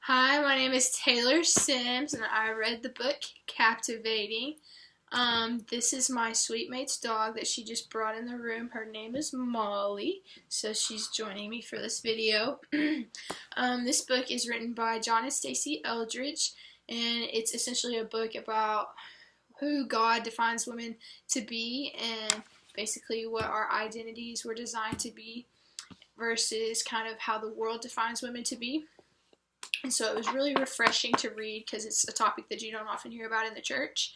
Hi, my name is Taylor Sims, and I read the book Captivating. This is my sweet mate's dog that she just brought in the room. Her name is Molly, so she's joining me for this video. This book is written by John and Stacey Eldridge, and it's essentially a book about who God defines women to be and basically what our identities were designed to be versus kind of how the world defines women to be. And so it was really refreshing to read because it's a topic that you don't often hear about in the church.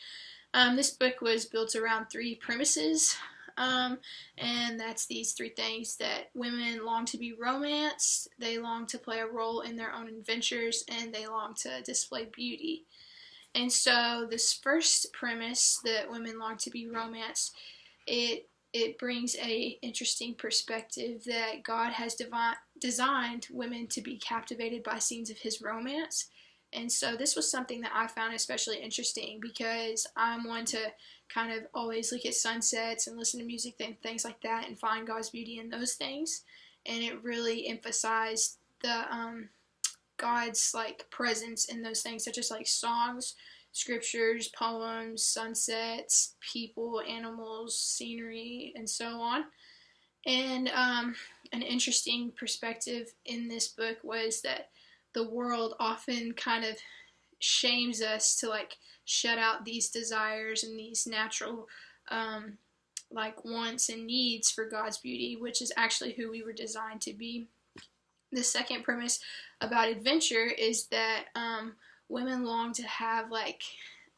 This book was built around three premises, and that's these three things: that women long to be romanced, they long to play a role in their own adventures, and they long to display beauty. And so this first premise, that women long to be romanced, it brings a interesting perspective that God has designed women to be captivated by scenes of his romance. And so this was something that I found especially interesting because I'm one to kind of always look at sunsets and listen to music and things like that and find God's beauty in those things. And it really emphasized the God's presence in those things, such as songs, scriptures, poems, sunsets, people, animals, scenery, and so on. And an interesting perspective in this book was that the world often kind of shames us to shut out these desires and these natural wants and needs for God's beauty, which is actually who we were designed to be. The second premise about adventure is that women long to have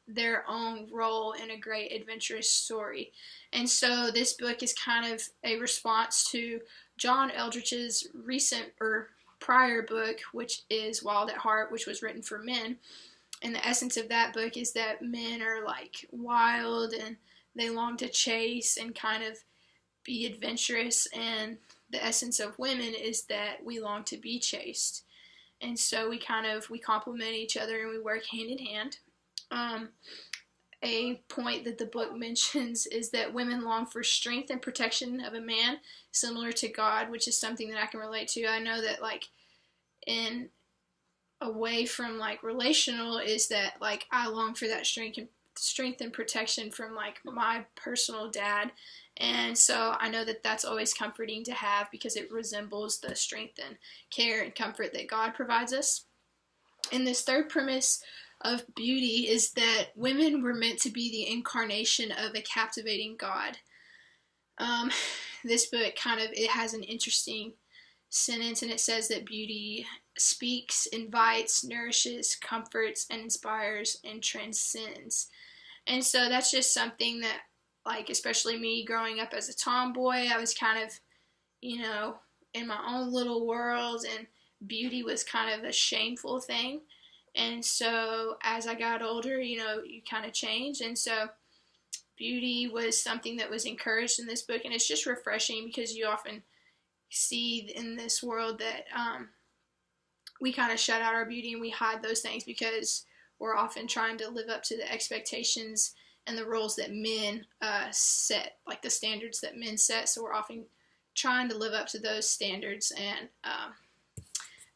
their own role in a great adventurous story. And so this book is kind of a response to John Eldridge's recent or prior book, which is Wild at Heart, which was written for men. And the essence of that book is that men are wild and they long to chase and kind of be adventurous, and the essence of women is that we long to be chased. And so we complement each other and we work hand in hand. A point that the book mentions is that women long for strength and protection of a man similar to God, which is something that I can relate to. I know that in away from relational is that I long for that strength and protection from my personal dad. And so I know that that's always comforting to have because it resembles the strength and care and comfort that God provides us. And this third premise of beauty is that women were meant to be the incarnation of a captivating God. This book it has an interesting sentence, and it says that beauty speaks, invites, nourishes, comforts, and inspires, and transcends. And so that's just something that especially me growing up as a tomboy, I was kind of, in my own little world, and beauty was kind of a shameful thing. And so as I got older, you kind of change. And so beauty was something that was encouraged in this book, and it's just refreshing because you often see in this world that we kind of shut out our beauty and we hide those things because we're often trying to live up to the expectations and the roles that men set, the standards that men set. So we're often trying to live up to those standards, and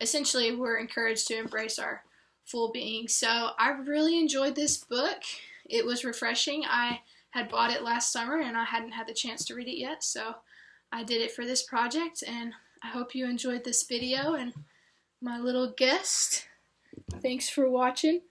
essentially we're encouraged to embrace our full being. So I really enjoyed this book. It was refreshing. I had bought it last summer and I hadn't had the chance to read it yet, so I did it for this project, and I hope you enjoyed this video and my little guest. Thanks for watching.